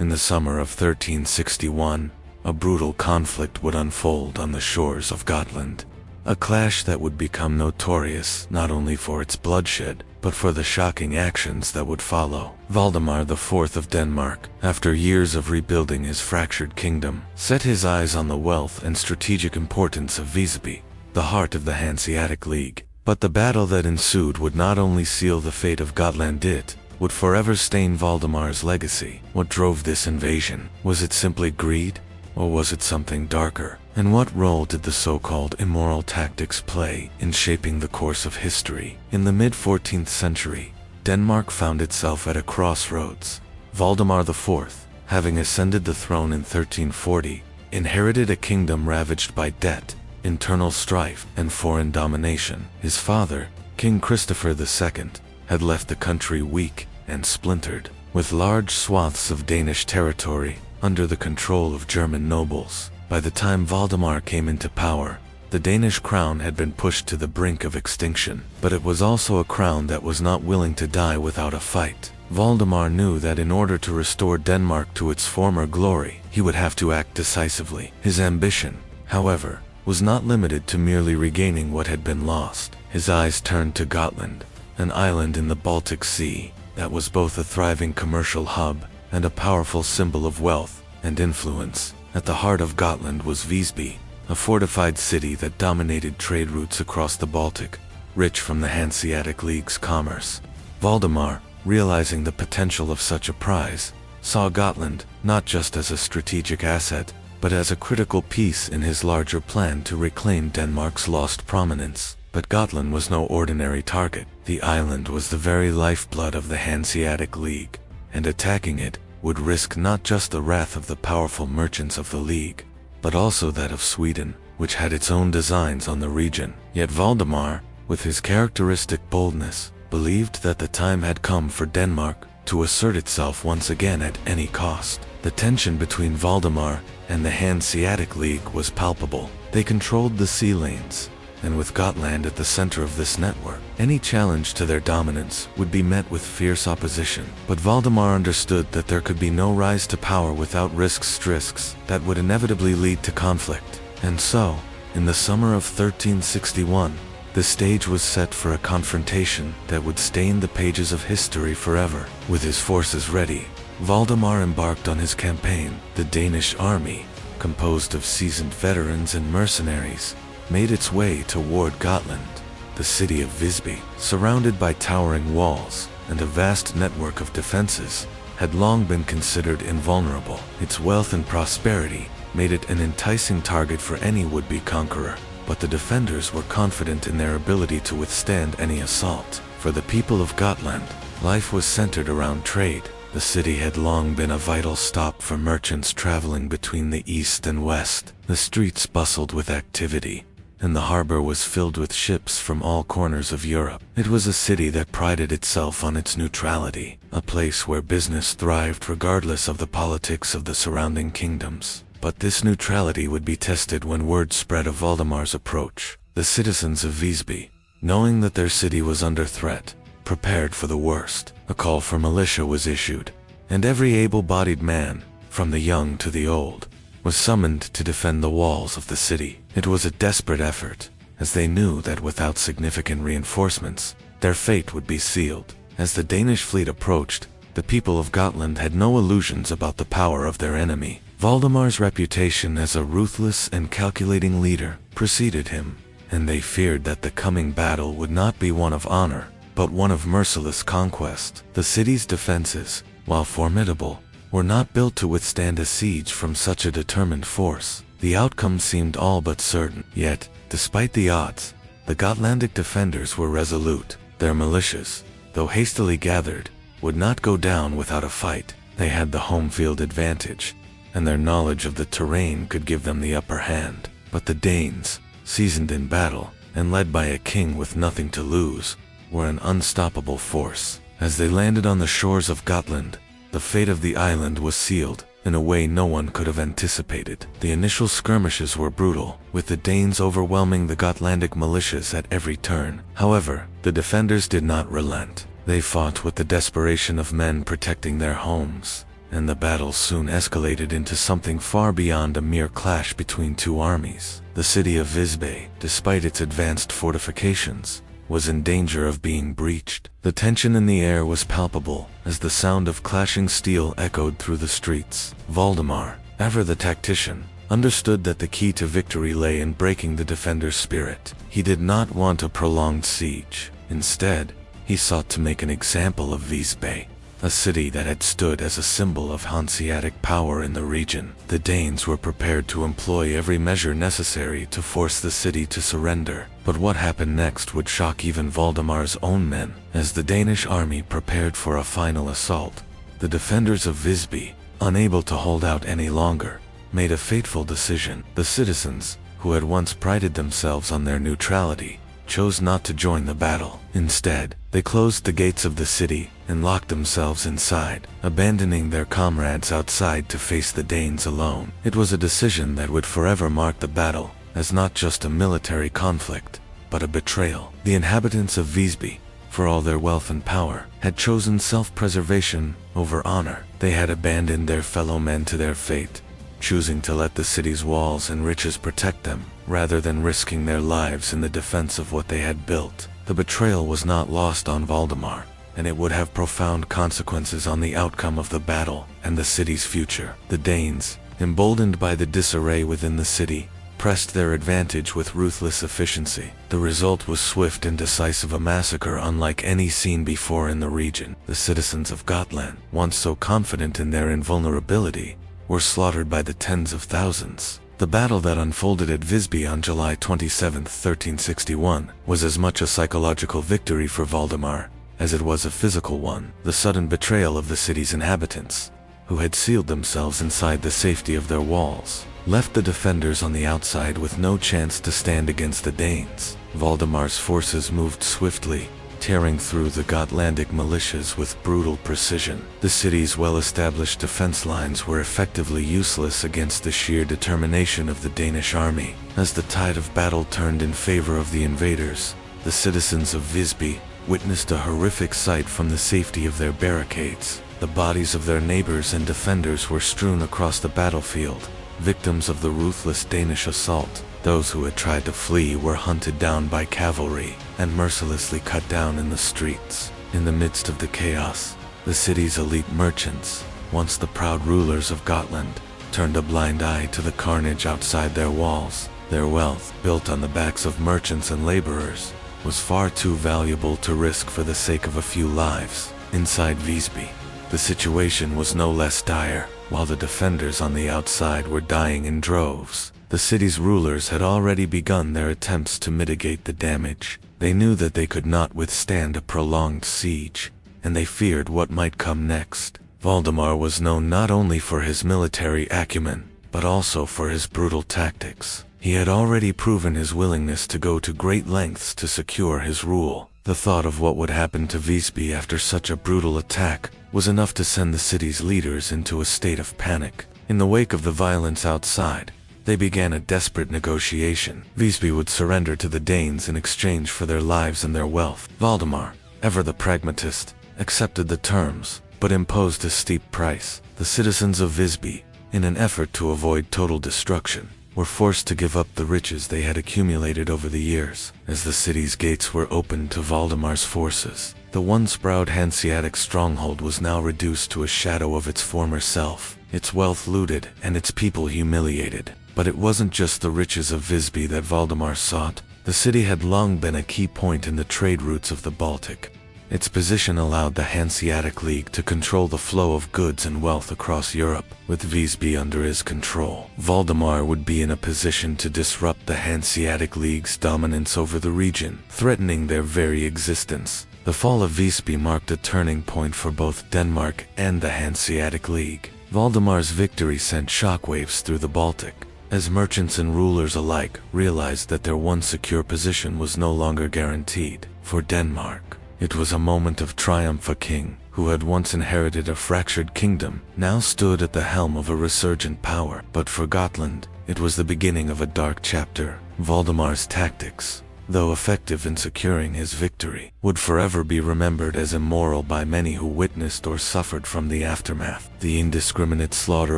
In the summer of 1361, a brutal conflict would unfold on the shores of Gotland. A clash that would become notorious not only for its bloodshed, but for the shocking actions that would follow. Valdemar IV of Denmark, after years of rebuilding his fractured kingdom, set his eyes on the wealth and strategic importance of Visby, the heart of the Hanseatic League. But the battle that ensued would not only seal the fate of Gotland, it would forever stain Valdemar's legacy. What drove this invasion? Was it simply greed? Or was it something darker? And what role did the so-called immoral tactics play in shaping the course of history? In the mid-14th century, Denmark found itself at a crossroads. Valdemar IV, having ascended the throne in 1340, inherited a kingdom ravaged by debt, internal strife, and foreign domination. His father, King Christopher II, had left the country weak and splintered, with large swaths of Danish territory under the control of German nobles. By the time Valdemar came into power, the Danish crown had been pushed to the brink of extinction, but it was also a crown that was not willing to die without a fight. Valdemar knew that in order to restore Denmark to its former glory, he would have to act decisively. His ambition, however, was not limited to merely regaining what had been lost. His eyes turned to Gotland, an island in the Baltic Sea that was both a thriving commercial hub and a powerful symbol of wealth and influence. At the heart of Gotland was Visby, a fortified city that dominated trade routes across the Baltic, rich from the Hanseatic League's commerce. Valdemar, realizing the potential of such a prize, saw Gotland not just as a strategic asset, but as a critical piece in his larger plan to reclaim Denmark's lost prominence. But Gotland was no ordinary target. The island was the very lifeblood of the Hanseatic League, and attacking it would risk not just the wrath of the powerful merchants of the League, but also that of Sweden, which had its own designs on the region. Yet Valdemar, with his characteristic boldness, believed that the time had come for Denmark to assert itself once again at any cost. The tension between Valdemar and the Hanseatic League was palpable. They controlled the sea lanes, and with Gotland at the center of this network, any challenge to their dominance would be met with fierce opposition. But Valdemar understood that there could be no rise to power without risks that would inevitably lead to conflict. And so, in the summer of 1361, the stage was set for a confrontation that would stain the pages of history forever. With his forces ready, Valdemar embarked on his campaign. The Danish army, composed of seasoned veterans and mercenaries, made its way toward Gotland. The city of Visby, surrounded by towering walls and a vast network of defenses, had long been considered invulnerable. Its wealth and prosperity made it an enticing target for any would-be conqueror, but the defenders were confident in their ability to withstand any assault. For the people of Gotland, life was centered around trade. The city had long been a vital stop for merchants traveling between the east and west. The streets bustled with activity, and the harbor was filled with ships from all corners of Europe. It was a city that prided itself on its neutrality, a place where business thrived regardless of the politics of the surrounding kingdoms. But this neutrality would be tested when word spread of Valdemar's approach. The citizens of Visby, knowing that their city was under threat, prepared for the worst. A call for militia was issued, and every able-bodied man, from the young to the old, was summoned to defend the walls of the city. It was a desperate effort, as they knew that without significant reinforcements, their fate would be sealed. As the Danish fleet approached, the people of Gotland had no illusions about the power of their enemy. Valdemar's reputation as a ruthless and calculating leader preceded him, and they feared that the coming battle would not be one of honor, but one of merciless conquest. The city's defenses, while formidable, were not built to withstand a siege from such a determined force. The outcome seemed all but certain. Yet, despite the odds, the Gotlandic defenders were resolute. Their militias, though hastily gathered, would not go down without a fight. They had the home field advantage, and their knowledge of the terrain could give them the upper hand. But the Danes, seasoned in battle, and led by a king with nothing to lose, were an unstoppable force. As they landed on the shores of Gotland, the fate of the island was sealed in a way no one could have anticipated. The initial skirmishes were brutal, with the Danes overwhelming the Gotlandic militias at every turn. However, the defenders did not relent. They fought with the desperation of men protecting their homes, and the battle soon escalated into something far beyond a mere clash between two armies. The city of Visby, despite its advanced fortifications, was in danger of being breached. The tension in the air was palpable as the sound of clashing steel echoed through the streets. Valdemar, ever the tactician, understood that the key to victory lay in breaking the defender's spirit. He did not want a prolonged siege. Instead, he sought to make an example of Visby, a city that had stood as a symbol of Hanseatic power in the region. The Danes were prepared to employ every measure necessary to force the city to surrender. But what happened next would shock even Valdemar's own men. As the Danish army prepared for a final assault, the defenders of Visby, unable to hold out any longer, made a fateful decision. The citizens, who had once prided themselves on their neutrality, chose not to join the battle. Instead, they closed the gates of the city and locked themselves inside, abandoning their comrades outside to face the Danes alone. It was a decision that would forever mark the battle as not just a military conflict, but a betrayal. The inhabitants of Visby, for all their wealth and power, had chosen self-preservation over honor. They had abandoned their fellow men to their fate, choosing to let the city's walls and riches protect them, rather than risking their lives in the defense of what they had built. The betrayal was not lost on Valdemar, and it would have profound consequences on the outcome of the battle and the city's future. The Danes, emboldened by the disarray within the city, pressed their advantage with ruthless efficiency. The result was swift and decisive, a massacre unlike any seen before in the region. The citizens of Gotland, once so confident in their invulnerability, were slaughtered by the tens of thousands. The battle that unfolded at Visby on July 27, 1361, was as much a psychological victory for Valdemar as it was a physical one. The sudden betrayal of the city's inhabitants, who had sealed themselves inside the safety of their walls, left the defenders on the outside with no chance to stand against the Danes. Valdemar's forces moved swiftly, tearing through the Gotlandic militias with brutal precision. The city's well-established defense lines were effectively useless against the sheer determination of the Danish army. As the tide of battle turned in favor of the invaders, the citizens of Visby witnessed a horrific sight from the safety of their barricades. The bodies of their neighbors and defenders were strewn across the battlefield, victims of the ruthless Danish assault. Those who had tried to flee were hunted down by cavalry and mercilessly cut down in the streets. In the midst of the chaos, the city's elite merchants, once the proud rulers of Gotland, turned a blind eye to the carnage outside their walls. Their wealth, built on the backs of merchants and laborers, was far too valuable to risk for the sake of a few lives. Inside Visby, the situation was no less dire. While the defenders on the outside were dying in droves, the city's rulers had already begun their attempts to mitigate the damage. They knew that they could not withstand a prolonged siege, and they feared what might come next. Valdemar was known not only for his military acumen, but also for his brutal tactics. He had already proven his willingness to go to great lengths to secure his rule. The thought of what would happen to Visby after such a brutal attack was enough to send the city's leaders into a state of panic. In the wake of the violence outside, they began a desperate negotiation. Visby would surrender to the Danes in exchange for their lives and their wealth. Valdemar, ever the pragmatist, accepted the terms, but imposed a steep price. The citizens of Visby, in an effort to avoid total destruction, were forced to give up the riches they had accumulated over the years. As the city's gates were opened to Valdemar's forces, the once proud Hanseatic stronghold was now reduced to a shadow of its former self, its wealth looted and its people humiliated. But it wasn't just the riches of Visby that Valdemar sought. The city had long been a key point in the trade routes of the Baltic. Its position allowed the Hanseatic League to control the flow of goods and wealth across Europe. With Visby under his control, Valdemar would be in a position to disrupt the Hanseatic League's dominance over the region, threatening their very existence. The fall of Visby marked a turning point for both Denmark and the Hanseatic League. Valdemar's victory sent shockwaves through the Baltic, as merchants and rulers alike realized that their once secure position was no longer guaranteed. For Denmark, it was a moment of triumph. A king, who had once inherited a fractured kingdom, now stood at the helm of a resurgent power. But for Gotland, it was the beginning of a dark chapter. Valdemar's tactics, though effective in securing his victory, would forever be remembered as immoral by many who witnessed or suffered from the aftermath. The indiscriminate slaughter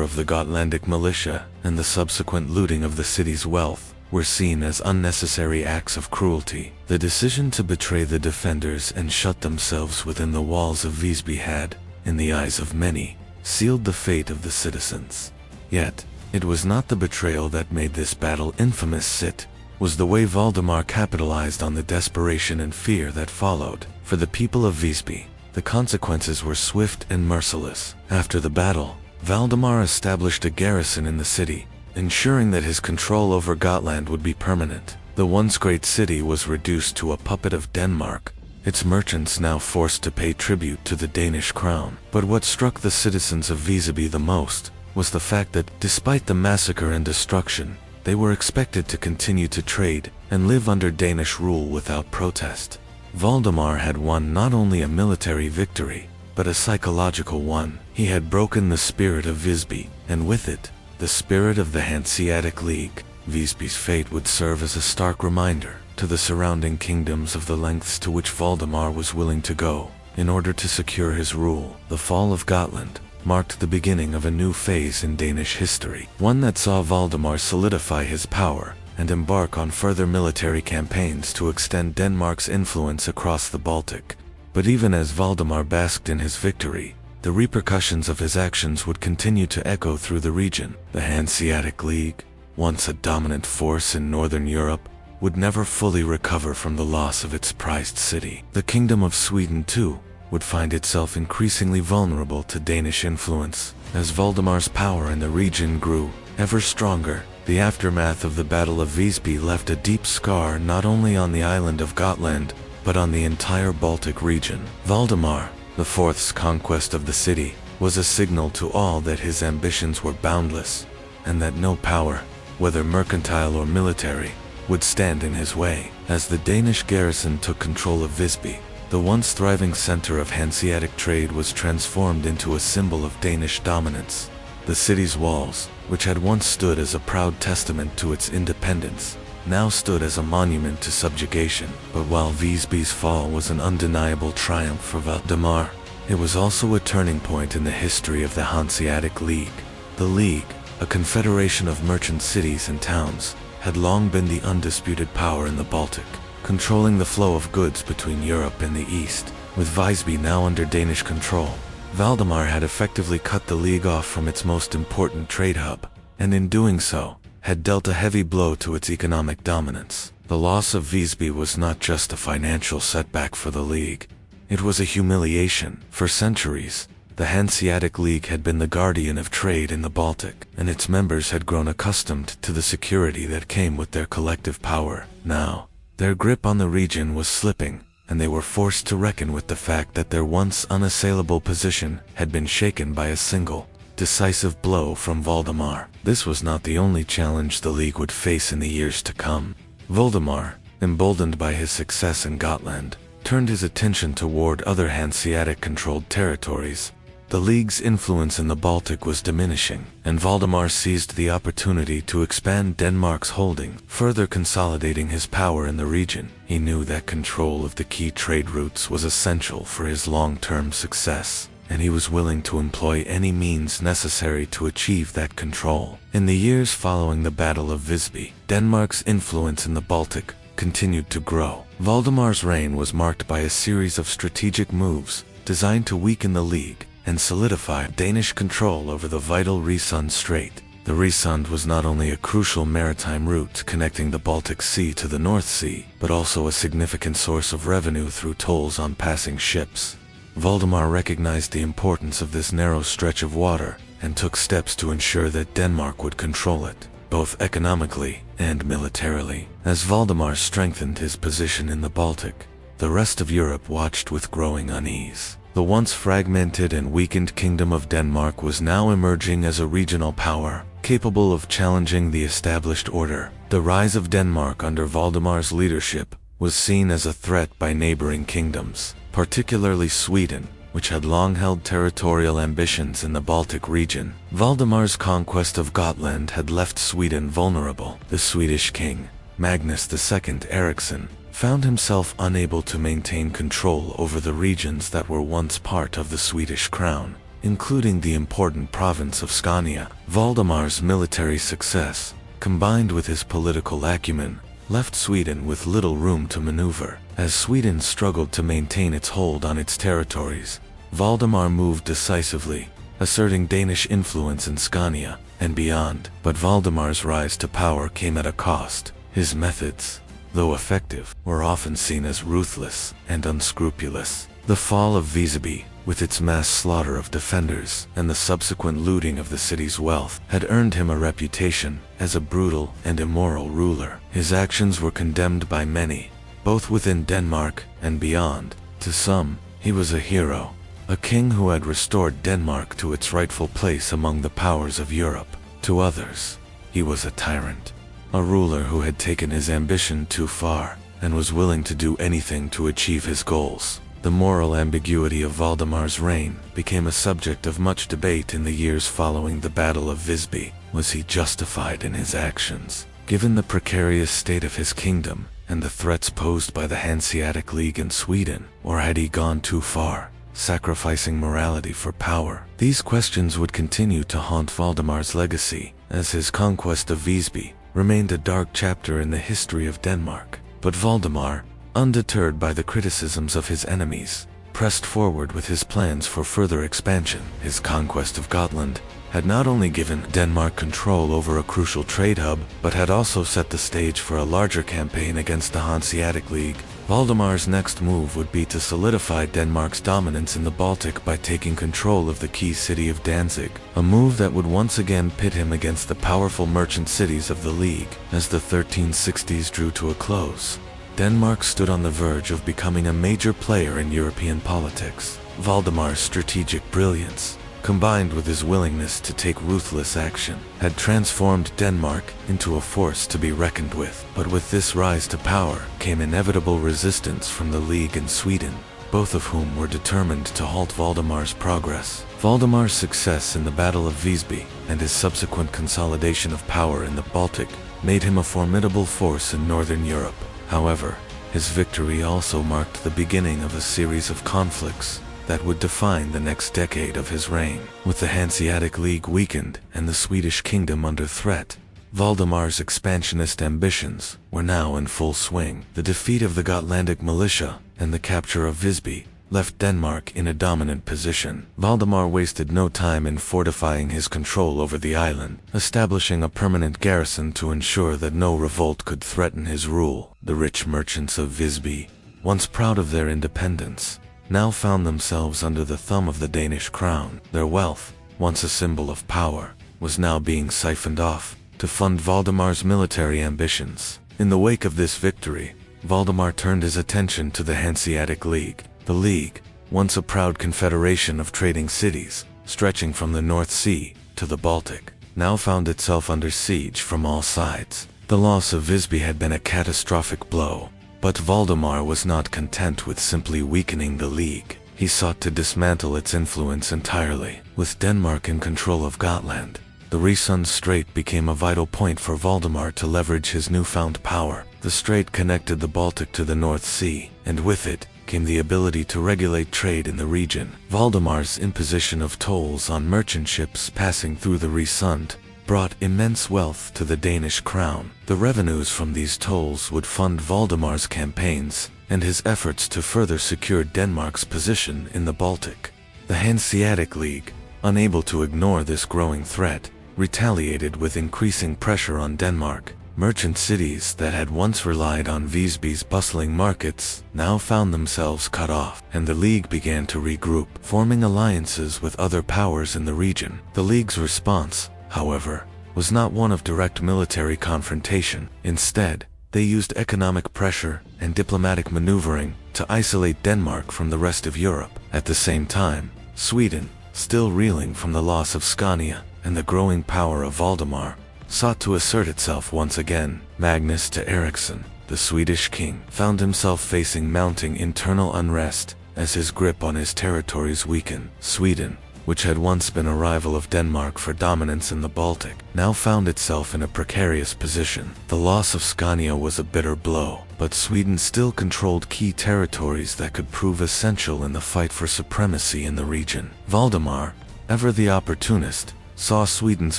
of the Gotlandic militia and the subsequent looting of the city's wealth were seen as unnecessary acts of cruelty. The decision to betray the defenders and shut themselves within the walls of Visby had, in the eyes of many, sealed the fate of the citizens. Yet, it was not the betrayal that made this battle infamous. It was the way Valdemar capitalized on the desperation and fear that followed. For the people of Visby, the consequences were swift and merciless. After the battle, Valdemar established a garrison in the city, ensuring that his control over Gotland would be permanent. The once great city was reduced to a puppet of Denmark, its merchants now forced to pay tribute to the Danish crown. But what struck the citizens of Visby the most was the fact that, despite the massacre and destruction, they were expected to continue to trade and live under Danish rule without protest. Valdemar had won not only a military victory, but a psychological one. He had broken the spirit of Visby, and with it, the spirit of the Hanseatic League. Visby's fate would serve as a stark reminder to the surrounding kingdoms of the lengths to which Valdemar was willing to go in order to secure his rule. The fall of Gotland marked the beginning of a new phase in Danish history, one that saw Valdemar solidify his power and embark on further military campaigns to extend Denmark's influence across the Baltic. But even as Valdemar basked in his victory, the repercussions of his actions would continue to echo through the region. The Hanseatic League, once a dominant force in northern Europe, would never fully recover from the loss of its prized city. The Kingdom of Sweden, too, would find itself increasingly vulnerable to Danish influence. As Valdemar's power in the region grew ever stronger, the aftermath of the Battle of Visby left a deep scar not only on the island of Gotland, but on the entire Baltic region. Valdemar IV's conquest of the city was a signal to all that his ambitions were boundless, and that no power, whether mercantile or military, would stand in his way. As the Danish garrison took control of Visby, the once thriving center of Hanseatic trade was transformed into a symbol of Danish dominance. The city's walls, which had once stood as a proud testament to its independence, now stood as a monument to subjugation. But while Visby's fall was an undeniable triumph for Valdemar, it was also a turning point in the history of the Hanseatic League. The League, a confederation of merchant cities and towns, had long been the undisputed power in the Baltic, controlling the flow of goods between Europe and the East. With Visby now under Danish control, Valdemar had effectively cut the League off from its most important trade hub, and in doing so, had dealt a heavy blow to its economic dominance. The loss of Visby was not just a financial setback for the League, it was a humiliation. For centuries, the Hanseatic League had been the guardian of trade in the Baltic, and its members had grown accustomed to the security that came with their collective power. Now, their grip on the region was slipping, and they were forced to reckon with the fact that their once unassailable position had been shaken by a single, decisive blow from Valdemar. This was not the only challenge the League would face in the years to come. Valdemar, emboldened by his success in Gotland, turned his attention toward other Hanseatic-controlled territories. The League's influence in the Baltic was diminishing, and Valdemar seized the opportunity to expand Denmark's holding, further consolidating his power in the region. He knew that control of the key trade routes was essential for his long-term success, and he was willing to employ any means necessary to achieve that control. In the years following the Battle of Visby, Denmark's influence in the Baltic continued to grow. Valdemar's reign was marked by a series of strategic moves designed to weaken the League and solidify Danish control over the vital Resund Strait. The Resund was not only a crucial maritime route connecting the Baltic Sea to the North Sea, but also a significant source of revenue through tolls on passing ships. Valdemar recognized the importance of this narrow stretch of water and took steps to ensure that Denmark would control it, both economically and militarily. As Valdemar strengthened his position in the Baltic, the rest of Europe watched with growing unease. The once fragmented and weakened Kingdom of Denmark was now emerging as a regional power, capable of challenging the established order. The rise of Denmark under Valdemar's leadership was seen as a threat by neighboring kingdoms, particularly Sweden, which had long held territorial ambitions in the Baltic region. Valdemar's conquest of Gotland had left Sweden vulnerable. The Swedish king, Magnus II Eriksson, found himself unable to maintain control over the regions that were once part of the Swedish crown, including the important province of Scania. Valdemar's military success, combined with his political acumen, left Sweden with little room to maneuver. As Sweden struggled to maintain its hold on its territories, Valdemar moved decisively, asserting Danish influence in Scania and beyond. But Valdemar's rise to power came at a cost. His methods, though effective, were often seen as ruthless and unscrupulous. The fall of Visby, with its mass slaughter of defenders and the subsequent looting of the city's wealth, had earned him a reputation as a brutal and immoral ruler. His actions were condemned by many, both within Denmark and beyond. To some, he was a hero, a king who had restored Denmark to its rightful place among the powers of Europe. To others, he was a tyrant, a ruler who had taken his ambition too far and was willing to do anything to achieve his goals. The moral ambiguity of Valdemar's reign became a subject of much debate in the years following the Battle of Visby. Was he justified in his actions, given the precarious state of his kingdom and the threats posed by the Hanseatic League in Sweden, or had he gone too far, sacrificing morality for power? These questions would continue to haunt Valdemar's legacy, as his conquest of Visby remained a dark chapter in the history of Denmark. But Valdemar, undeterred by the criticisms of his enemies, pressed forward with his plans for further expansion. His conquest of Gotland had not only given Denmark control over a crucial trade hub, but had also set the stage for a larger campaign against the Hanseatic League. Valdemar's next move would be to solidify Denmark's dominance in the Baltic by taking control of the key city of Danzig, a move that would once again pit him against the powerful merchant cities of the League. As the 1360s drew to a close, Denmark stood on the verge of becoming a major player in European politics. Valdemar's strategic brilliance, combined with his willingness to take ruthless action, had transformed Denmark into a force to be reckoned with. But with this rise to power came inevitable resistance from the League and Sweden, both of whom were determined to halt Valdemar's progress. Valdemar's success in the Battle of Visby and his subsequent consolidation of power in the Baltic made him a formidable force in Northern Europe. However, his victory also marked the beginning of a series of conflicts that would define the next decade of his reign. With the Hanseatic League weakened and the Swedish kingdom under threat, Valdemar's expansionist ambitions were now in full swing. The defeat of the Gotlandic militia and the capture of Visby left Denmark in a dominant position. Valdemar wasted no time in fortifying his control over the island, establishing a permanent garrison to ensure that no revolt could threaten his rule. The rich merchants of Visby, once proud of their independence, now found themselves under the thumb of the Danish crown. Their wealth, once a symbol of power, was now being siphoned off to fund Valdemar's military ambitions. In the wake of this victory, Valdemar turned his attention to the Hanseatic League. The League, once a proud confederation of trading cities, stretching from the North Sea to the Baltic, now found itself under siege from all sides. The loss of Visby had been a catastrophic blow, but Valdemar was not content with simply weakening the League. He sought to dismantle its influence entirely. With Denmark in control of Gotland, the Redefined Strait became a vital point for Valdemar to leverage his newfound power. The strait connected the Baltic to the North Sea, and with it came the ability to regulate trade in the region. Valdemar's imposition of tolls on merchant ships passing through the Redefined brought immense wealth to the Danish crown. The revenues from these tolls would fund Valdemar's campaigns and his efforts to further secure Denmark's position in the Baltic. The Hanseatic League, unable to ignore this growing threat, retaliated with increasing pressure on Denmark. Merchant cities that had once relied on Visby's bustling markets now found themselves cut off, and the League began to regroup, forming alliances with other powers in the region. The League's response, however, was not one of direct military confrontation. Instead, they used economic pressure and diplomatic maneuvering to isolate Denmark from the rest of Europe. At the same time, Sweden, still reeling from the loss of Scania and the growing power of Valdemar, sought to assert itself once again. Magnus to Eriksson, the Swedish king, found himself facing mounting internal unrest as his grip on his territories weakened. Sweden, which had once been a rival of Denmark for dominance in the Baltic, now found itself in a precarious position. The loss of Scania was a bitter blow, but Sweden still controlled key territories that could prove essential in the fight for supremacy in the region. Valdemar, ever the opportunist, saw Sweden's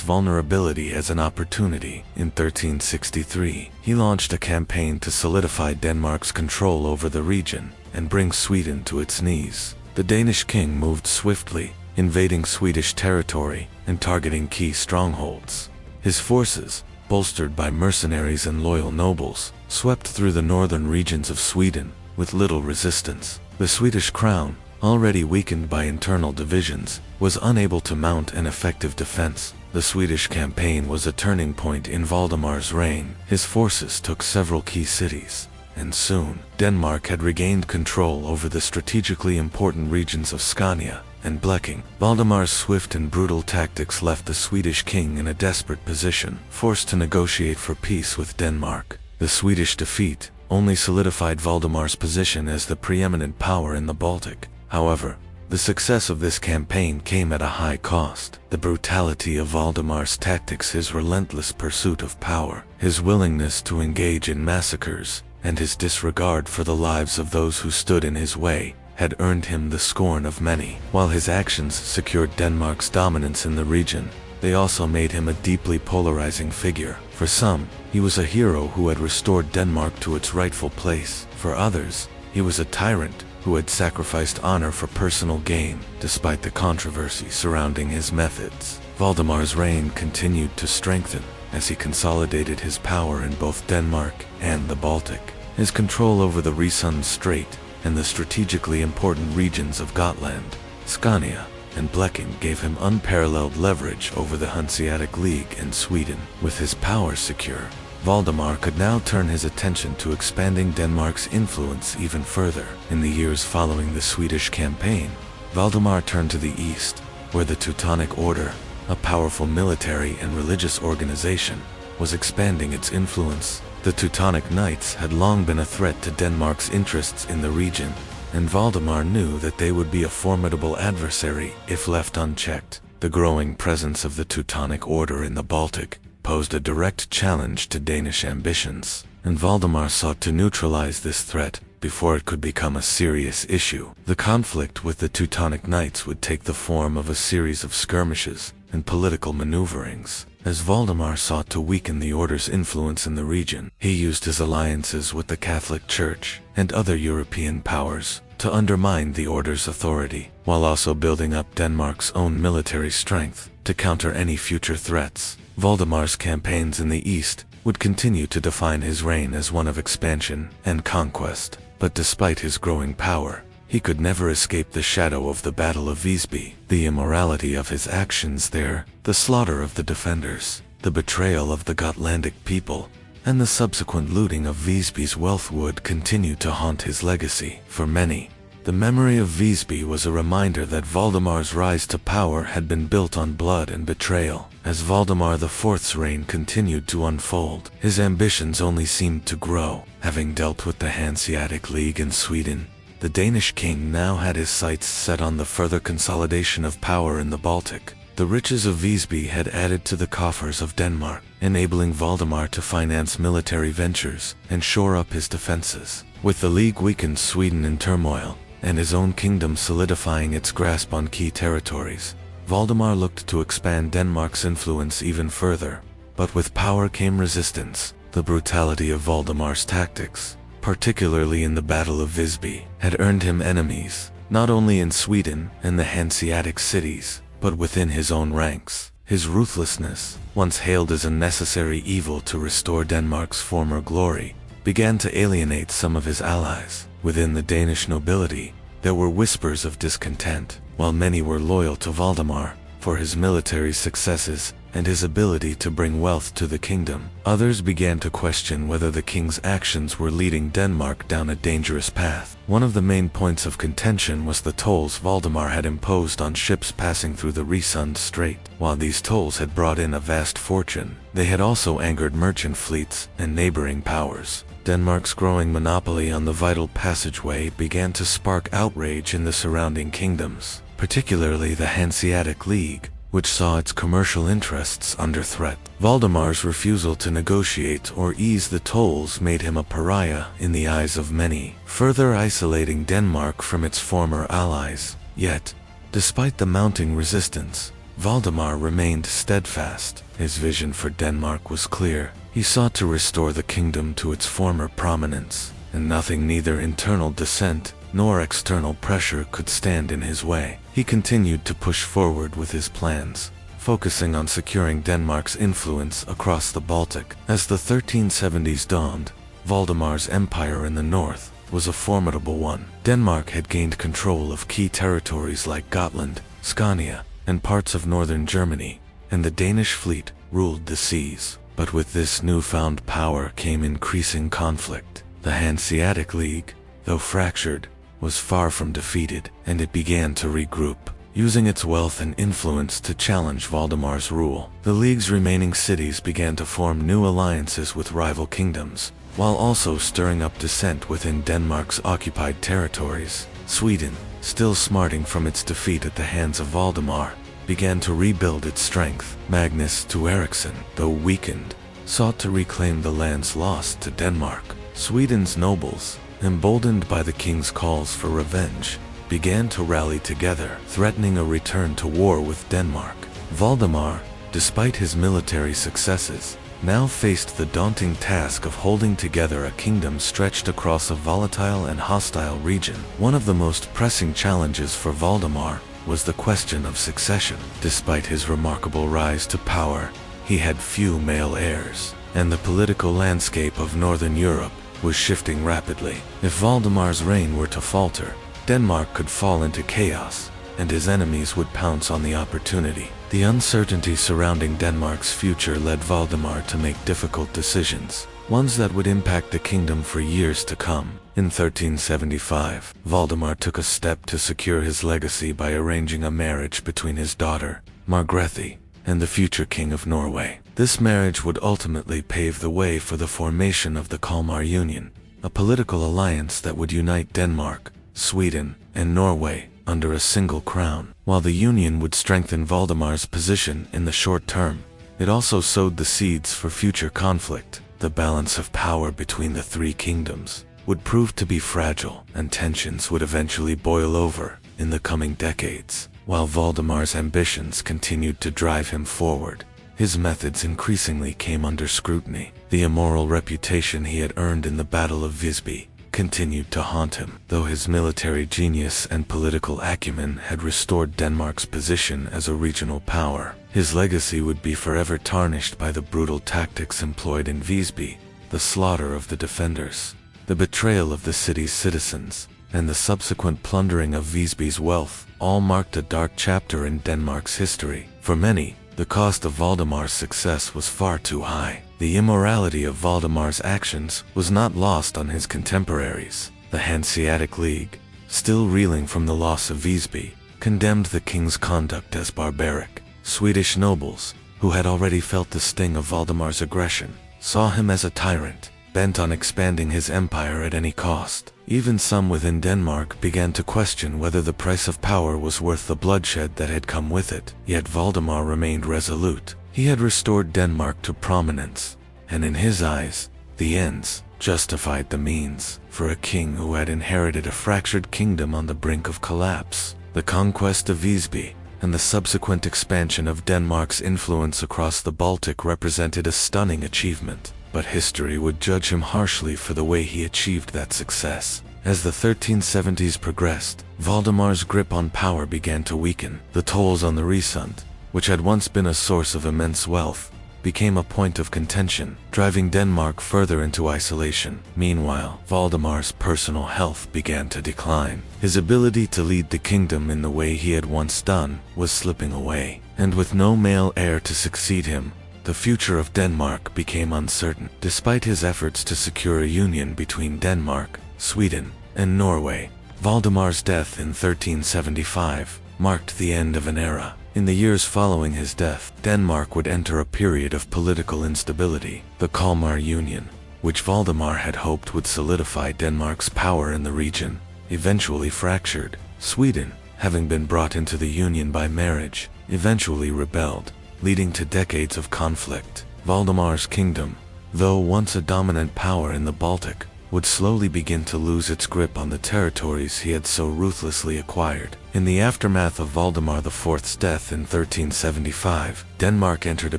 vulnerability as an opportunity. In 1363, he launched a campaign to solidify Denmark's control over the region and bring Sweden to its knees. The Danish king moved swiftly, invading Swedish territory and targeting key strongholds. His forces, bolstered by mercenaries and loyal nobles, swept through the northern regions of Sweden with little resistance. The Swedish crown, already weakened by internal divisions, was unable to mount an effective defense. The Swedish campaign was a turning point in Valdemar's reign. His forces took several key cities, and soon, Denmark had regained control over the strategically important regions of Scania and Bleking. Valdemar's swift and brutal tactics left the Swedish king in a desperate position, forced to negotiate for peace with Denmark. The Swedish defeat only solidified Valdemar's position as the preeminent power in the Baltic. However, the success of this campaign came at a high cost. The brutality of Valdemar's tactics, his relentless pursuit of power, his willingness to engage in massacres, and his disregard for the lives of those who stood in his way, had earned him the scorn of many. While his actions secured Denmark's dominance in the region, they also made him a deeply polarizing figure. For some, he was a hero who had restored Denmark to its rightful place. For others, he was a tyrant who had sacrificed honor for personal gain. Despite the controversy surrounding his methods, Valdemar's reign continued to strengthen as he consolidated his power in both Denmark and the Baltic. His control over the Resund Strait and the strategically important regions of Gotland, Scania, and Bleking gave him unparalleled leverage over the Hanseatic League and Sweden. With his power secure, Valdemar could now turn his attention to expanding Denmark's influence even further. In the years following the Swedish campaign, Valdemar turned to the east, where the Teutonic Order, a powerful military and religious organization, was expanding its influence. The Teutonic Knights had long been a threat to Denmark's interests in the region, and Valdemar knew that they would be a formidable adversary if left unchecked. The growing presence of the Teutonic Order in the Baltic posed a direct challenge to Danish ambitions, and Valdemar sought to neutralize this threat before it could become a serious issue. The conflict with the Teutonic Knights would take the form of a series of skirmishes and political maneuverings. As Valdemar sought to weaken the Order's influence in the region, he used his alliances with the Catholic Church and other European powers to undermine the Order's authority, while also building up Denmark's own military strength to counter any future threats. Valdemar's campaigns in the east would continue to define his reign as one of expansion and conquest. But despite his growing power, he could never escape the shadow of the Battle of Visby. The immorality of his actions there, the slaughter of the defenders, the betrayal of the Gotlandic people, and the subsequent looting of Visby's wealth would continue to haunt his legacy. For many, the memory of Visby was a reminder that Valdemar's rise to power had been built on blood and betrayal. As Valdemar IV's reign continued to unfold, his ambitions only seemed to grow. Having dealt with the Hanseatic League in Sweden, the Danish king now had his sights set on the further consolidation of power in the Baltic. The riches of Visby had added to the coffers of Denmark, enabling Valdemar to finance military ventures and shore up his defenses. With the League weakened, Sweden in turmoil, and his own kingdom solidifying its grasp on key territories, Valdemar looked to expand Denmark's influence even further. But with power came resistance. The brutality of Valdemar's tactics, particularly in the Battle of Visby, had earned him enemies, not only in Sweden and the Hanseatic cities, but within his own ranks. His ruthlessness, once hailed as a necessary evil to restore Denmark's former glory, began to alienate some of his allies. Within the Danish nobility, there were whispers of discontent. While many were loyal to Valdemar for his military successes and his ability to bring wealth to the kingdom, others began to question whether the king's actions were leading Denmark down a dangerous path. One of the main points of contention was the tolls Valdemar had imposed on ships passing through the Resund Strait. While these tolls had brought in a vast fortune, they had also angered merchant fleets and neighboring powers. Denmark's growing monopoly on the vital passageway began to spark outrage in the surrounding kingdoms. particularly the Hanseatic League, which saw its commercial interests under threat. Valdemar's refusal to negotiate or ease the tolls made him a pariah in the eyes of many, further isolating Denmark from its former allies. Yet, despite the mounting resistance, Valdemar remained steadfast. His vision for Denmark was clear. He sought to restore the kingdom to its former prominence, and nothing, neither internal dissent nor external pressure, could stand in his way. He continued to push forward with his plans, focusing on securing Denmark's influence across the Baltic. As the 1370s dawned, Valdemar's empire in the north was a formidable one. Denmark had gained control of key territories like Gotland, Scania, and parts of northern Germany, and the Danish fleet ruled the seas. But with this newfound power came increasing conflict. The Hanseatic League, though fractured, was far from defeated, and it began to regroup, using its wealth and influence to challenge Valdemar's rule. The League's remaining cities began to form new alliances with rival kingdoms, while also stirring up dissent within Denmark's occupied territories. Sweden, still smarting from its defeat at the hands of Valdemar, began to rebuild its strength. Magnus to Ericsson, though weakened, sought to reclaim the lands lost to Denmark. Sweden's nobles, emboldened by the king's calls for revenge, began to rally together, threatening a return to war with Denmark. Valdemar, despite his military successes, now faced the daunting task of holding together a kingdom stretched across a volatile and hostile region. One of the most pressing challenges for Valdemar was the question of succession. Despite his remarkable rise to power, he had few male heirs, and the political landscape of Northern Europe was shifting rapidly. If Valdemar's reign were to falter, Denmark could fall into chaos, and his enemies would pounce on the opportunity. The uncertainty surrounding Denmark's future led Valdemar to make difficult decisions, ones that would impact the kingdom for years to come. In 1375, Valdemar took a step to secure his legacy by arranging a marriage between his daughter, Margrethe, and the future king of Norway. This marriage would ultimately pave the way for the formation of the Kalmar Union, a political alliance that would unite Denmark, Sweden, and Norway under a single crown. While the union would strengthen Valdemar's position in the short term, it also sowed the seeds for future conflict. The balance of power between the three kingdoms would prove to be fragile, and tensions would eventually boil over in the coming decades. While Valdemar's ambitions continued to drive him forward, his methods increasingly came under scrutiny. The immoral reputation he had earned in the Battle of Visby continued to haunt him. Though his military genius and political acumen had restored Denmark's position as a regional power, his legacy would be forever tarnished by the brutal tactics employed in Visby, the slaughter of the defenders, the betrayal of the city's citizens, and the subsequent plundering of Visby's wealth, all marked a dark chapter in Denmark's history. For many, the cost of Valdemar's success was far too high. The immorality of Valdemar's actions was not lost on his contemporaries. The Hanseatic League, still reeling from the loss of Visby, condemned the king's conduct as barbaric. Swedish nobles, who had already felt the sting of Valdemar's aggression, saw him as a tyrant, bent on expanding his empire at any cost. Even some within Denmark began to question whether the price of power was worth the bloodshed that had come with it. Yet Valdemar remained resolute. He had restored Denmark to prominence, and in his eyes, the ends justified the means. For a king who had inherited a fractured kingdom on the brink of collapse, the conquest of Visby and the subsequent expansion of Denmark's influence across the Baltic represented a stunning achievement. But history would judge him harshly for the way he achieved that success. As the 1370s progressed, Valdemar's grip on power began to weaken. The tolls on the Risund, which had once been a source of immense wealth, became a point of contention, driving Denmark further into isolation. Meanwhile, Valdemar's personal health began to decline. His ability to lead the kingdom in the way he had once done was slipping away, and with no male heir to succeed him, the future of Denmark became uncertain. Despite his efforts to secure a union between Denmark, Sweden, and Norway, Valdemar's death in 1375 marked the end of an era. In the years following his death, Denmark would enter a period of political instability. The Kalmar Union, which Valdemar had hoped would solidify Denmark's power in the region, eventually fractured. Sweden, having been brought into the union by marriage, eventually rebelled, leading to decades of conflict. Valdemar's kingdom, though once a dominant power in the Baltic, would slowly begin to lose its grip on the territories he had so ruthlessly acquired. In the aftermath of Valdemar IV's death in 1375, Denmark entered a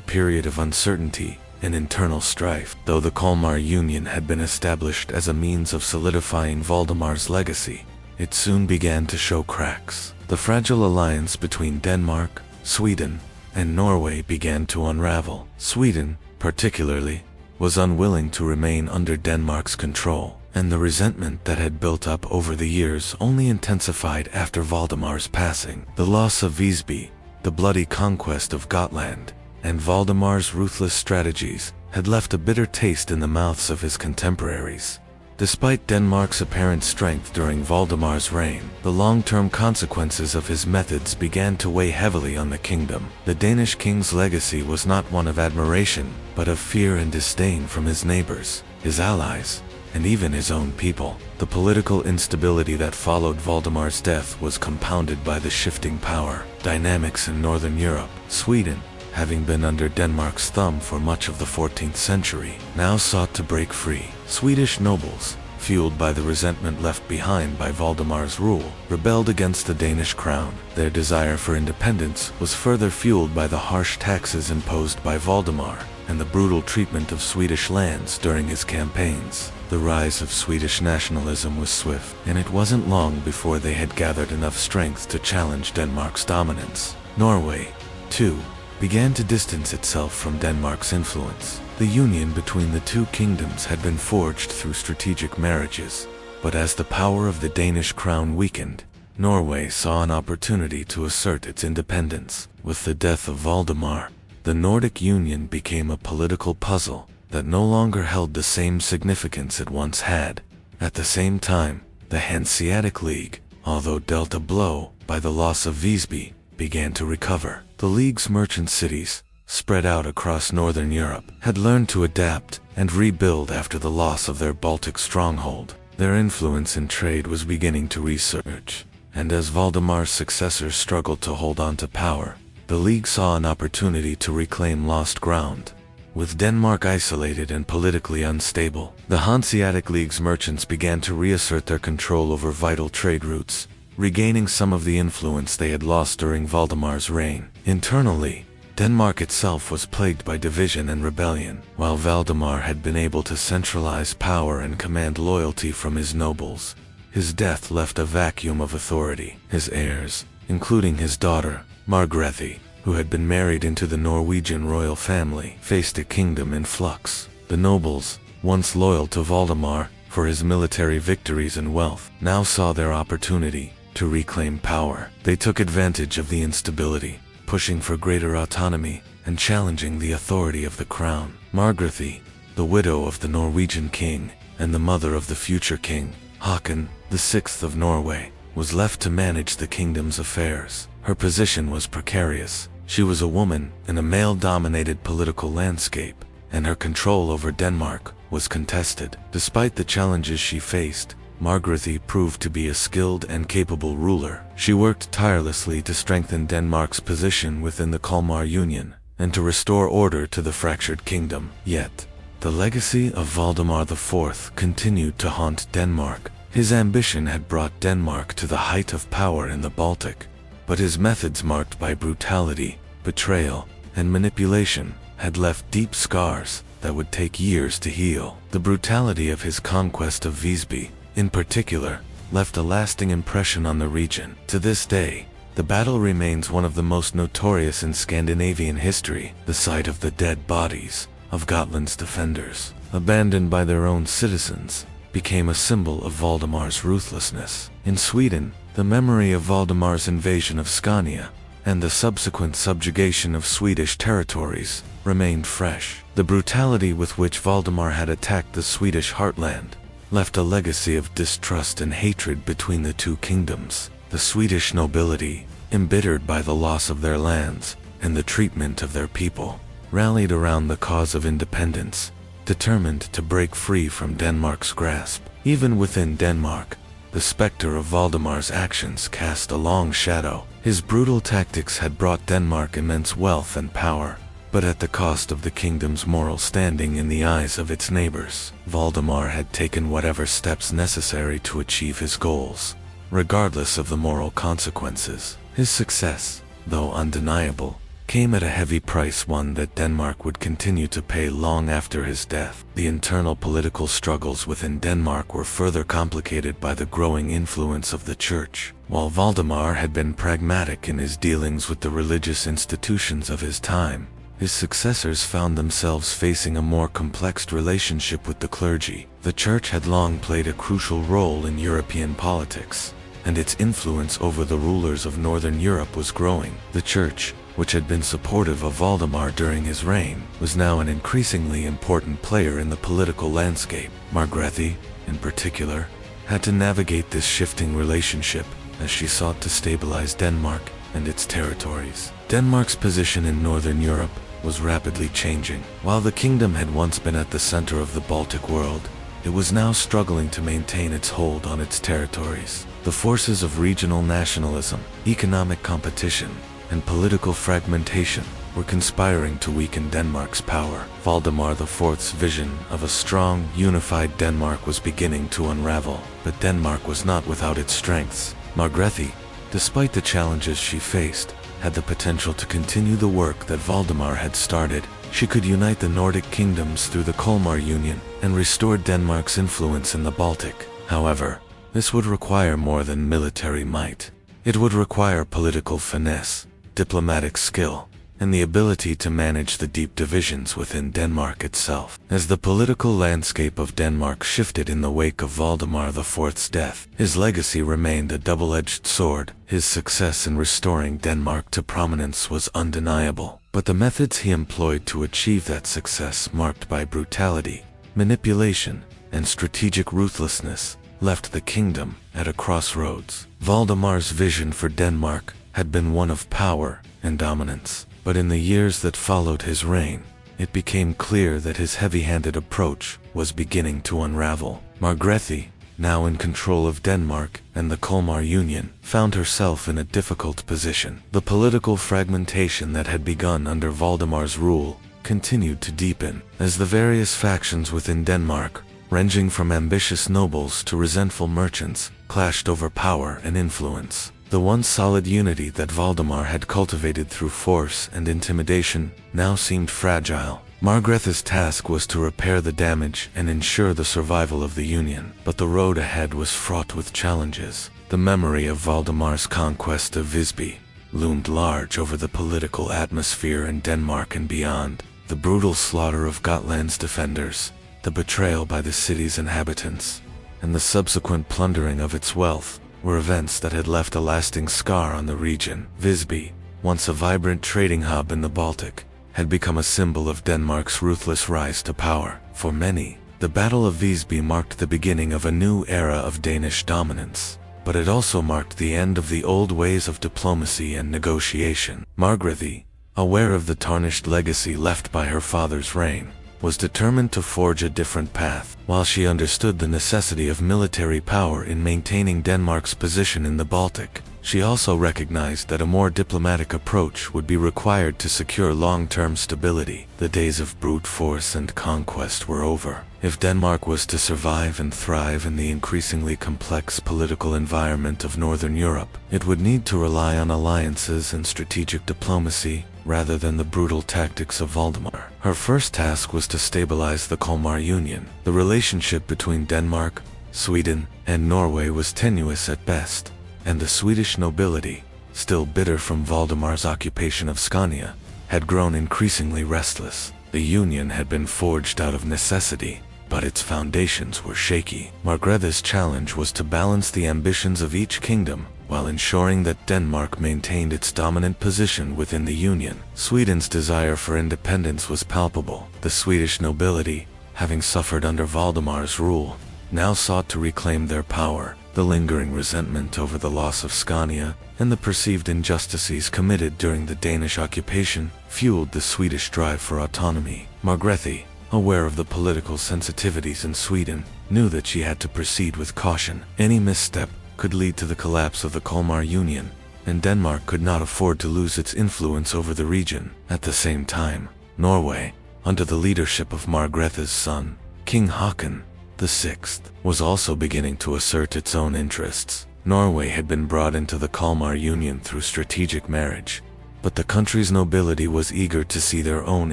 period of uncertainty and internal strife. Though the Kalmar Union had been established as a means of solidifying Valdemar's legacy, it soon began to show cracks. The fragile alliance between Denmark, Sweden, and Norway began to unravel. Sweden, particularly, was unwilling to remain under Denmark's control, and the resentment that had built up over the years only intensified after Valdemar's passing. The loss of Visby, the bloody conquest of Gotland, and Valdemar's ruthless strategies had left a bitter taste in the mouths of his contemporaries. Despite Denmark's apparent strength during Valdemar's reign, the long-term consequences of his methods began to weigh heavily on the kingdom. The Danish king's legacy was not one of admiration, but of fear and disdain from his neighbors, his allies, and even his own people. The political instability that followed Valdemar's death was compounded by the shifting power dynamics in Northern Europe. Sweden, having been under Denmark's thumb for much of the 14th century, now sought to break free. Swedish nobles, fueled by the resentment left behind by Valdemar's rule, rebelled against the Danish crown. Their desire for independence was further fueled by the harsh taxes imposed by Valdemar and the brutal treatment of Swedish lands during his campaigns. The rise of Swedish nationalism was swift, and it wasn't long before they had gathered enough strength to challenge Denmark's dominance. Norway, too, began to distance itself from Denmark's influence. The union between the two kingdoms had been forged through strategic marriages, but as the power of the Danish crown weakened, Norway saw an opportunity to assert its independence. With the death of Valdemar, the Nordic Union became a political puzzle that no longer held the same significance it once had. At the same time, the Hanseatic League, although dealt a blow by the loss of Visby, began to recover. The League's merchant cities, spread out across Northern Europe, had learned to adapt and rebuild after the loss of their Baltic stronghold. Their influence in trade was beginning to resurge, and as Valdemar's successors struggled to hold on to power, the League saw an opportunity to reclaim lost ground. With Denmark isolated and politically unstable, the Hanseatic League's merchants began to reassert their control over vital trade routes, regaining some of the influence they had lost during Valdemar's reign. Internally, Denmark itself was plagued by division and rebellion. While Valdemar had been able to centralize power and command loyalty from his nobles, his death left a vacuum of authority. His heirs, including his daughter, Margrethe, who had been married into the Norwegian royal family, faced a kingdom in flux. The nobles, once loyal to Valdemar for his military victories and wealth, now saw their opportunity to reclaim power. They took advantage of the instability, pushing for greater autonomy and challenging the authority of the crown. Margrethe, the widow of the Norwegian king and the mother of the future king, Håkon VI of Norway, was left to manage the kingdom's affairs. Her position was precarious. She was a woman in a male-dominated political landscape, and her control over Denmark was contested. Despite the challenges she faced, Margrethe proved to be a skilled and capable ruler. She worked tirelessly to strengthen Denmark's position within the Kalmar Union and to restore order to the fractured kingdom. Yet, the legacy of Valdemar IV continued to haunt Denmark. His ambition had brought Denmark to the height of power in the Baltic, but his methods, marked by brutality, betrayal, and manipulation, had left deep scars that would take years to heal. The brutality of his conquest of Visby, in particular, left a lasting impression on the region. To this day, the battle remains one of the most notorious in Scandinavian history. The sight of the dead bodies of Gotland's defenders, abandoned by their own citizens, became a symbol of Valdemar's ruthlessness. In Sweden, the memory of Valdemar's invasion of Scania and the subsequent subjugation of Swedish territories remained fresh. The brutality with which Valdemar had attacked the Swedish heartland left a legacy of distrust and hatred between the two kingdoms. The Swedish nobility, embittered by the loss of their lands and the treatment of their people, rallied around the cause of independence, determined to break free from Denmark's grasp. Even within Denmark, the specter of Valdemar's actions cast a long shadow. His brutal tactics had brought Denmark immense wealth and power, but at the cost of the kingdom's moral standing in the eyes of its neighbors. Valdemar had taken whatever steps necessary to achieve his goals, regardless of the moral consequences. His success, though undeniable, came at a heavy price, one that Denmark would continue to pay long after his death. The internal political struggles within Denmark were further complicated by the growing influence of the church. While Valdemar had been pragmatic in his dealings with the religious institutions of his time, his successors found themselves facing a more complex relationship with the clergy. The church had long played a crucial role in European politics, and its influence over the rulers of Northern Europe was growing. The church, which had been supportive of Valdemar during his reign, was now an increasingly important player in the political landscape. Margrethe, in particular, had to navigate this shifting relationship as she sought to stabilize Denmark and its territories. Denmark's position in Northern Europe was rapidly changing. While the kingdom had once been at the center of the Baltic world, it was now struggling to maintain its hold on its territories. The forces of regional nationalism, economic competition, and political fragmentation were conspiring to weaken Denmark's power. Valdemar IV's vision of a strong, unified Denmark was beginning to unravel, but Denmark was not without its strengths. Margrethe, despite the challenges she faced, had the potential to continue the work that Valdemar had started. She could unite the Nordic kingdoms through the Kalmar Union and restore Denmark's influence in the Baltic. However, this would require more than military might. It would require political finesse, diplomatic skill, and the ability to manage the deep divisions within Denmark itself. As the political landscape of Denmark shifted in the wake of Valdemar IV's death, his legacy remained a double-edged sword. His success in restoring Denmark to prominence was undeniable, but the methods he employed to achieve that success, marked by brutality, manipulation, and strategic ruthlessness, left the kingdom at a crossroads. Valdemar's vision for Denmark had been one of power and dominance, but in the years that followed his reign, it became clear that his heavy-handed approach was beginning to unravel. Margrethe, now in control of Denmark and the Kalmar Union, found herself in a difficult position. The political fragmentation that had begun under Valdemar's rule continued to deepen, as the various factions within Denmark, ranging from ambitious nobles to resentful merchants, clashed over power and influence. The once solid unity that Valdemar had cultivated through force and intimidation now seemed fragile. Margrethe's task was to repair the damage and ensure the survival of the Union, but the road ahead was fraught with challenges. The memory of Valdemar's conquest of Visby loomed large over the political atmosphere in Denmark and beyond. The brutal slaughter of Gotland's defenders, the betrayal by the city's inhabitants, and the subsequent plundering of its wealth were events that had left a lasting scar on the region. Visby, once a vibrant trading hub in the Baltic, had become a symbol of Denmark's ruthless rise to power. For many, the Battle of Visby marked the beginning of a new era of Danish dominance, but it also marked the end of the old ways of diplomacy and negotiation. Margrethe, aware of the tarnished legacy left by her father's reign, was determined to forge a different path. While she understood the necessity of military power in maintaining Denmark's position in the Baltic, she also recognized that a more diplomatic approach would be required to secure long-term stability. The days of brute force and conquest were over. If Denmark was to survive and thrive in the increasingly complex political environment of Northern Europe, it would need to rely on alliances and strategic diplomacy rather than the brutal tactics of Valdemar. Her first task was to stabilize the Kalmar Union. The relationship between Denmark, Sweden, and Norway was tenuous at best, and the Swedish nobility, still bitter from Valdemar's occupation of Scania, had grown increasingly restless. The union had been forged out of necessity, but its foundations were shaky. Margrethe's challenge was to balance the ambitions of each kingdom while ensuring that Denmark maintained its dominant position within the Union. Sweden's desire for independence was palpable. The Swedish nobility, having suffered under Valdemar's rule, now sought to reclaim their power. The lingering resentment over the loss of Scania and the perceived injustices committed during the Danish occupation fueled the Swedish drive for autonomy. Margrethe, aware of the political sensitivities in Sweden, knew that she had to proceed with caution. Any misstep could lead to the collapse of the Kalmar Union, and Denmark could not afford to lose its influence over the region. At the same time, Norway, under the leadership of Margrethe's son, King Haakon VI, was also beginning to assert its own interests. Norway had been brought into the Kalmar Union through strategic marriage, but the country's nobility was eager to see their own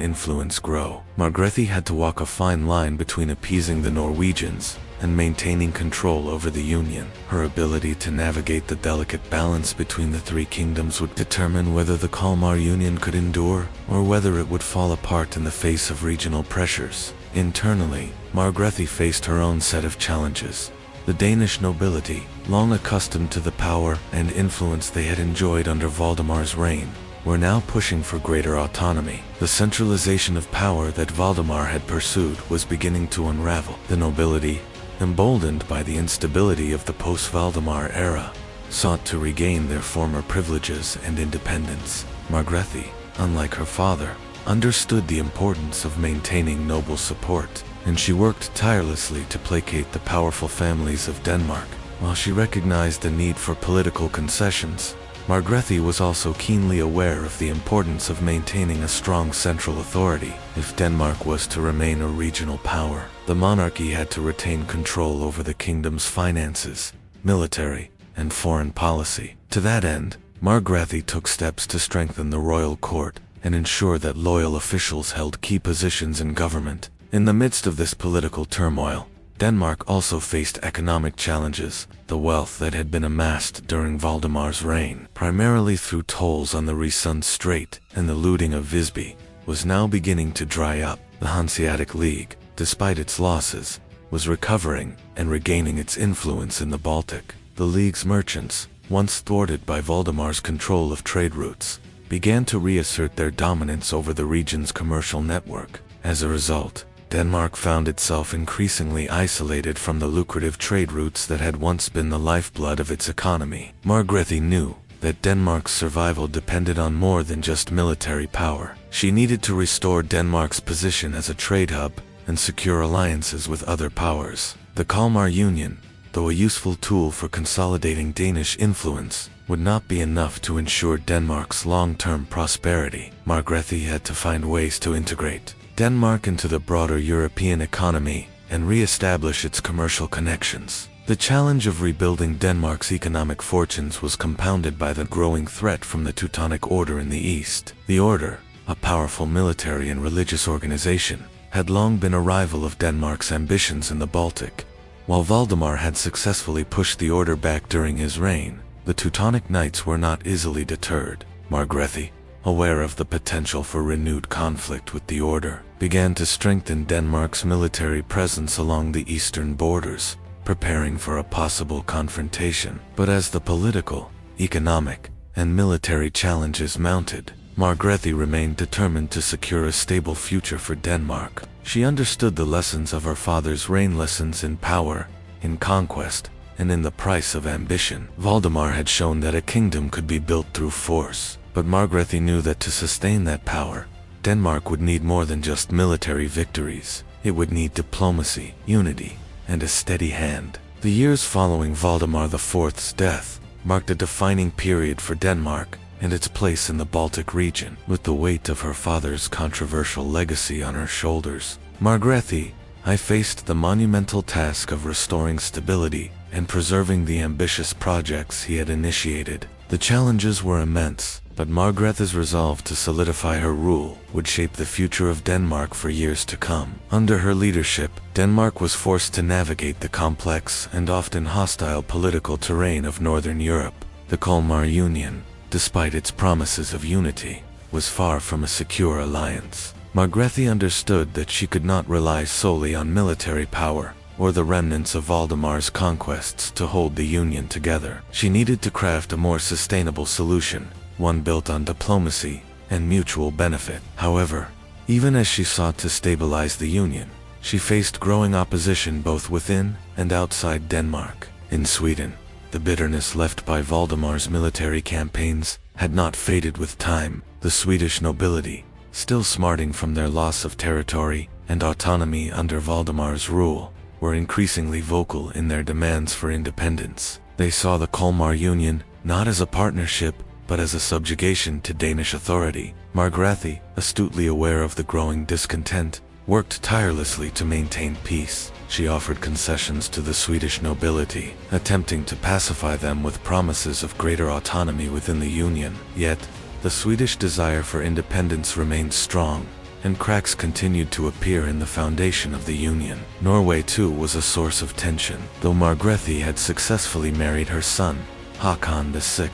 influence grow. Margrethe had to walk a fine line between appeasing the Norwegians and maintaining control over the Union. Her ability to navigate the delicate balance between the three kingdoms would determine whether the Kalmar Union could endure or whether it would fall apart in the face of regional pressures. Internally, Margrethe faced her own set of challenges. The Danish nobility, long accustomed to the power and influence they had enjoyed under Valdemar's reign, were now pushing for greater autonomy. The centralization of power that Valdemar had pursued was beginning to unravel. The nobility, emboldened by the instability of the post-Valdemar era, sought to regain their former privileges and independence. Margrethe, unlike her father, understood the importance of maintaining noble support, and she worked tirelessly to placate the powerful families of Denmark. While she recognized the need for political concessions, Margrethe was also keenly aware of the importance of maintaining a strong central authority. If Denmark was to remain a regional power, the monarchy had to retain control over the kingdom's finances, military, and foreign policy. To that end, Margrethe took steps to strengthen the royal court and ensure that loyal officials held key positions in government. In the midst of this political turmoil, Denmark also faced economic challenges. The wealth that had been amassed during Valdemar's reign, primarily through tolls on the Resund Strait and the looting of Visby, was now beginning to dry up. The Hanseatic League, despite its losses, was recovering and regaining its influence in the Baltic. The League's merchants, once thwarted by Valdemar's control of trade routes, began to reassert their dominance over the region's commercial network. As a result, Denmark found itself increasingly isolated from the lucrative trade routes that had once been the lifeblood of its economy. Margrethe knew that Denmark's survival depended on more than just military power. She needed to restore Denmark's position as a trade hub and secure alliances with other powers. The Kalmar Union, though a useful tool for consolidating Danish influence, would not be enough to ensure Denmark's long-term prosperity. Margrethe had to find ways to integrate Denmark into the broader European economy and re-establish its commercial connections. The challenge of rebuilding Denmark's economic fortunes was compounded by the growing threat from the Teutonic Order in the east. The Order, a powerful military and religious organization, had long been a rival of Denmark's ambitions in the Baltic. While Valdemar had successfully pushed the Order back during his reign, the Teutonic Knights were not easily deterred. Margrethe, aware of the potential for renewed conflict with the Order, began to strengthen Denmark's military presence along the eastern borders, preparing for a possible confrontation. But as the political, economic, and military challenges mounted, Margrethe remained determined to secure a stable future for Denmark. She understood the lessons of her father's reign, lessons in power, in conquest, and in the price of ambition. Valdemar had shown that a kingdom could be built through force, but Margrethe knew that to sustain that power, Denmark would need more than just military victories. It would need diplomacy, unity, and a steady hand. The years following Valdemar IV's death marked a defining period for Denmark and its place in the Baltic region. With the weight of her father's controversial legacy on her shoulders, Margrethe I faced the monumental task of restoring stability and preserving the ambitious projects he had initiated. The challenges were immense, but Margrethe's resolve to solidify her rule would shape the future of Denmark for years to come. Under her leadership, Denmark was forced to navigate the complex and often hostile political terrain of Northern Europe. The Kalmar Union, despite its promises of unity, was far from a secure alliance. Margrethe understood that she could not rely solely on military power or the remnants of Valdemar's conquests to hold the Union together. She needed to craft a more sustainable solution, one built on diplomacy and mutual benefit. However, even as she sought to stabilize the Union, she faced growing opposition both within and outside Denmark. In Sweden, the bitterness left by Valdemar's military campaigns had not faded with time. The Swedish nobility, still smarting from their loss of territory, and autonomy under Valdemar's rule, were increasingly vocal in their demands for independence. They saw the Kalmar Union not as a partnership, but as a subjugation to Danish authority. Margrethe, astutely aware of the growing discontent, worked tirelessly to maintain peace. She offered concessions to the Swedish nobility, attempting to pacify them with promises of greater autonomy within the Union. Yet, the Swedish desire for independence remained strong, and cracks continued to appear in the foundation of the Union. Norway too was a source of tension. Though Margrethe had successfully married her son, Håkon VI,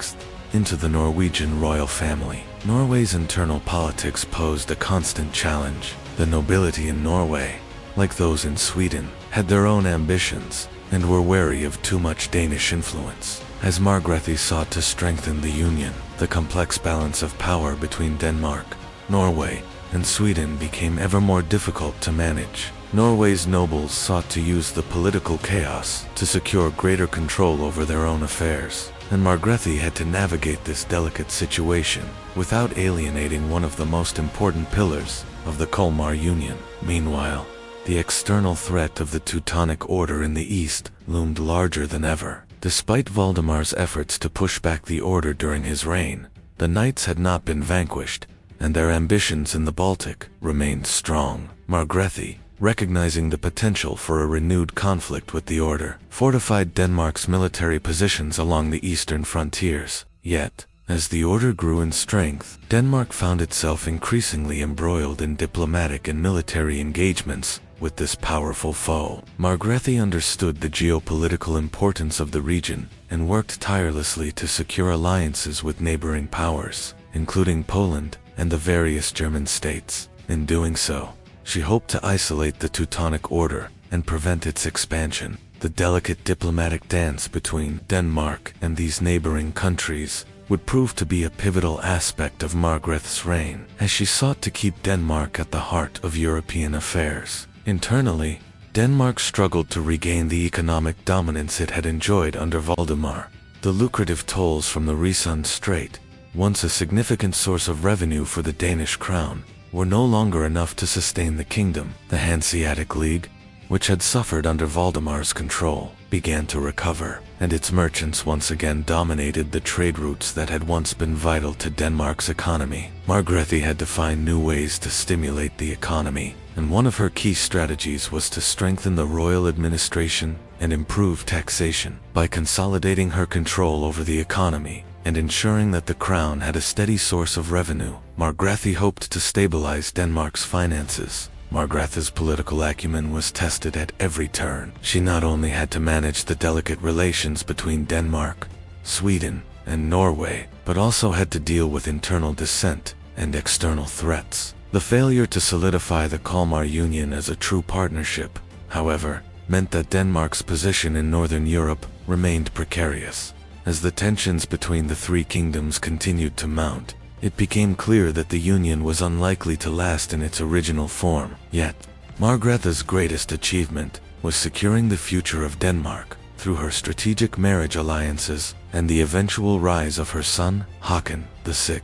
into the Norwegian royal family, Norway's internal politics posed a constant challenge. The nobility in Norway, like those in Sweden, had their own ambitions, and were wary of too much Danish influence. As Margrethe sought to strengthen the Union, the complex balance of power between Denmark, Norway, and Sweden became ever more difficult to manage. Norway's nobles sought to use the political chaos to secure greater control over their own affairs, and Margrethe had to navigate this delicate situation without alienating one of the most important pillars of the Kalmar Union. Meanwhile, the external threat of the Teutonic Order in the east loomed larger than ever. Despite Valdemar's efforts to push back the order during his reign, the knights had not been vanquished, and their ambitions in the Baltic remained strong. Margrethe, recognizing the potential for a renewed conflict with the order, fortified Denmark's military positions along the eastern frontiers. Yet, as the order grew in strength, Denmark found itself increasingly embroiled in diplomatic and military engagements with this powerful foe. Margrethe understood the geopolitical importance of the region and worked tirelessly to secure alliances with neighboring powers, including Poland and the various German states. In doing so, she hoped to isolate the Teutonic Order and prevent its expansion. The delicate diplomatic dance between Denmark and these neighboring countries would prove to be a pivotal aspect of Margrethe's reign, as she sought to keep Denmark at the heart of European affairs. Internally, Denmark struggled to regain the economic dominance it had enjoyed under Valdemar. The lucrative tolls from the Risund Strait, once a significant source of revenue for the Danish crown, were no longer enough to sustain the kingdom. The Hanseatic League, which had suffered under Valdemar's control, began to recover, and its merchants once again dominated the trade routes that had once been vital to Denmark's economy. Margrethe had to find new ways to stimulate the economy, and one of her key strategies was to strengthen the royal administration and improve taxation. By consolidating her control over the economy and ensuring that the crown had a steady source of revenue, Margrethe hoped to stabilize Denmark's finances. Margrethe's political acumen was tested at every turn. She not only had to manage the delicate relations between Denmark, Sweden, and Norway, but also had to deal with internal dissent and external threats. The failure to solidify the Kalmar Union as a true partnership, however, meant that Denmark's position in Northern Europe remained precarious. As the tensions between the three kingdoms continued to mount, it became clear that the union was unlikely to last in its original form. Yet, Margrethe's greatest achievement was securing the future of Denmark through her strategic marriage alliances and the eventual rise of her son, Håkon VI,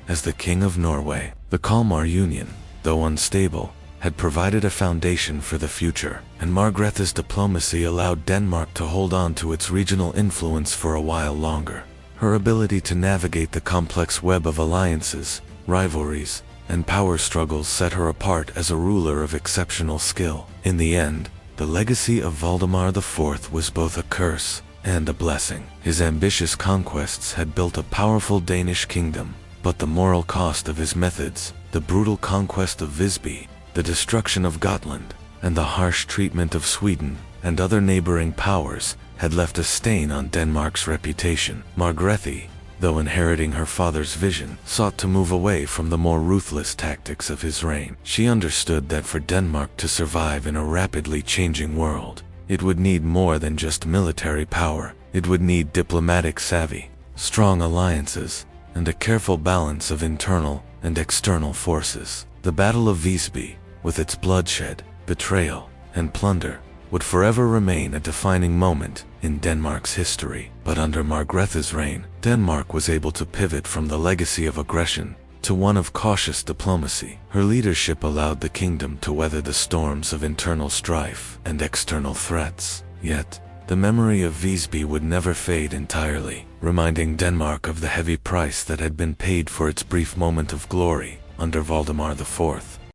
as the King of Norway. The Kalmar Union, though unstable, had provided a foundation for the future, and Margrethe's diplomacy allowed Denmark to hold on to its regional influence for a while longer. Her ability to navigate the complex web of alliances, rivalries, and power struggles set her apart as a ruler of exceptional skill. In the end, the legacy of Valdemar IV was both a curse and a blessing. His ambitious conquests had built a powerful Danish kingdom, but the moral cost of his methods, the brutal conquest of Visby, the destruction of Gotland, and the harsh treatment of Sweden and other neighboring powers, had left a stain on Denmark's reputation. Margrethe, though inheriting her father's vision, sought to move away from the more ruthless tactics of his reign. She understood that for Denmark to survive in a rapidly changing world, it would need more than just military power. It would need diplomatic savvy, strong alliances, and a careful balance of internal and external forces. The Battle of Visby, with its bloodshed, betrayal, and plunder, would forever remain a defining moment in Denmark's history. But under Margrethe's reign, Denmark was able to pivot from the legacy of aggression to one of cautious diplomacy. Her leadership allowed the kingdom to weather the storms of internal strife and external threats. Yet, the memory of Visby would never fade entirely, reminding Denmark of the heavy price that had been paid for its brief moment of glory under Valdemar IV.